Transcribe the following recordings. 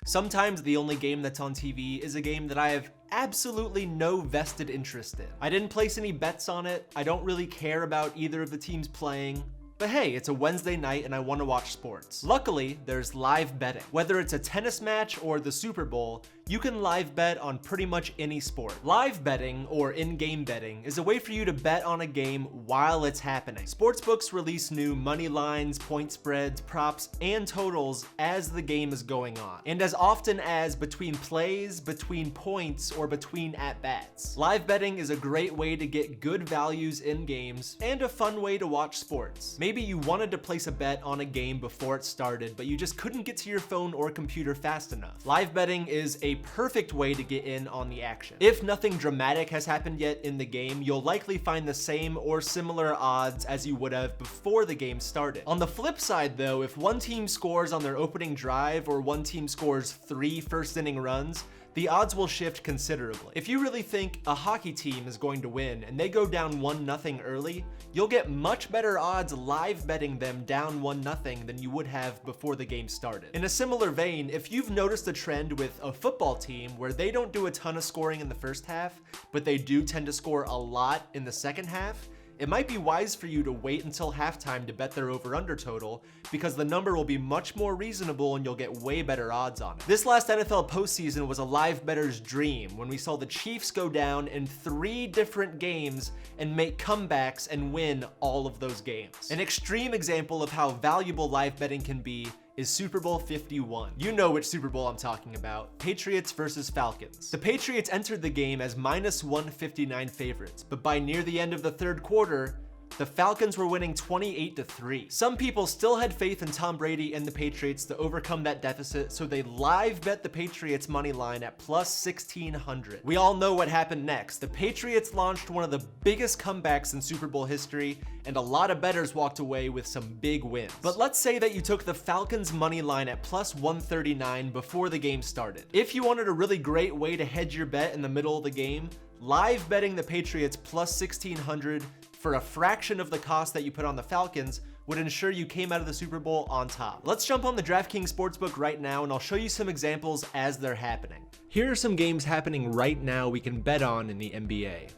Sometimes the only game that's on TV is a game that I have absolutely no vested interest in. I didn't place any bets on it, I don't really care about either of the teams playing, but hey, it's a Wednesday night and I want to watch sports. Luckily, there's live betting. Whether it's a tennis match or the Super Bowl, you can live bet on pretty much any sport. Live betting, or in-game betting, is a way for you to bet on a game while it's happening. Sportsbooks release new money lines, point spreads, props, and totals as the game is going on, and as often as between plays, between points, or between at-bats. Live betting is a great way to get good values in games, and a fun way to watch sports. Maybe you wanted to place a bet on a game before it started, but you just couldn't get to your phone or computer fast enough. Live betting is a perfect way to get in on the action. If nothing dramatic has happened yet in the game, you'll likely find the same or similar odds as you would have before the game started. On the flip side though, if one team scores on their opening drive or one team scores 3 first inning runs, the odds will shift considerably. If you really think a hockey team is going to win and they go down 1-0 early, you'll get much better odds live betting them down 1-0 than you would have before the game started. In a similar vein, if you've noticed a trend with a football team where they don't do a ton of scoring in the first half, but they do tend to score a lot in the second half, it might be wise for you to wait until halftime to bet their over-under total, because the number will be much more reasonable and you'll get way better odds on it. This last NFL postseason was a live better's dream when we saw the Chiefs go down in 3 different games and make comebacks and win all of those games. An extreme example of how valuable live betting can be is Super Bowl 51. You know which Super Bowl I'm talking about. Patriots versus Falcons. The Patriots entered the game as -159 favorites, but by near the end of the third quarter, the Falcons were winning 28-3. Some people still had faith in Tom Brady and the Patriots to overcome that deficit, so they live bet the Patriots money line at +1600. We all know what happened next. The Patriots launched one of the biggest comebacks in Super Bowl history, and a lot of bettors walked away with some big wins. But let's say that you took the Falcons money line at +139 before the game started. If you wanted a really great way to hedge your bet in the middle of the game, live betting the Patriots +1600 for a fraction of the cost that you put on the Falcons would ensure you came out of the Super Bowl on top. Let's jump on the DraftKings Sportsbook right now and I'll show you some examples as they're happening. Here are some games happening right now we can bet on in the NBA.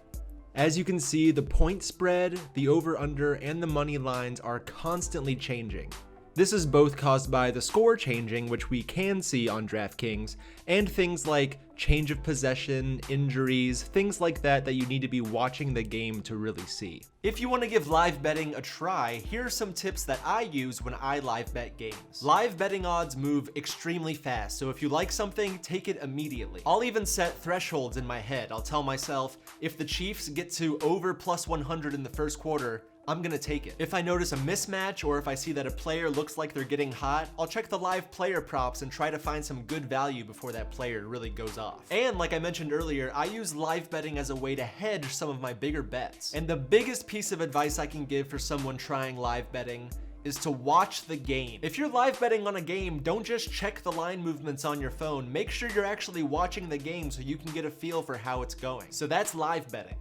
As you can see, the point spread, the over-under, and the money lines are constantly changing. This is both caused by the score changing, which we can see on DraftKings, and things like change of possession, injuries, things like that that you need to be watching the game to really see. If you want to give live betting a try, here are some tips that I use when I live bet games. Live betting odds move extremely fast, so if you like something, take it immediately. I'll even set thresholds in my head. I'll tell myself, if the Chiefs get to over +100 in the first quarter, I'm gonna take it. If I notice a mismatch or if I see that a player looks like they're getting hot, I'll check the live player props and try to find some good value before that player really goes off. And like I mentioned earlier, I use live betting as a way to hedge some of my bigger bets. And the biggest piece of advice I can give for someone trying live betting is to watch the game. If you're live betting on a game, don't just check the line movements on your phone. Make sure you're actually watching the game so you can get a feel for how it's going. So that's live betting.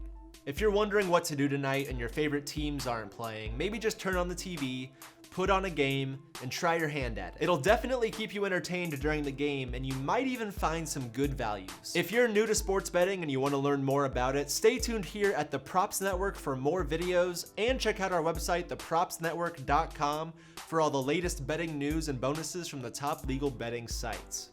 If you're wondering what to do tonight and your favorite teams aren't playing, maybe just turn on the TV, put on a game, and try your hand at it. It'll definitely keep you entertained during the game, and you might even find some good values. If you're new to sports betting and you want to learn more about it, stay tuned here at the Props Network for more videos, and check out our website, thepropsnetwork.com, for all the latest betting news and bonuses from the top legal betting sites.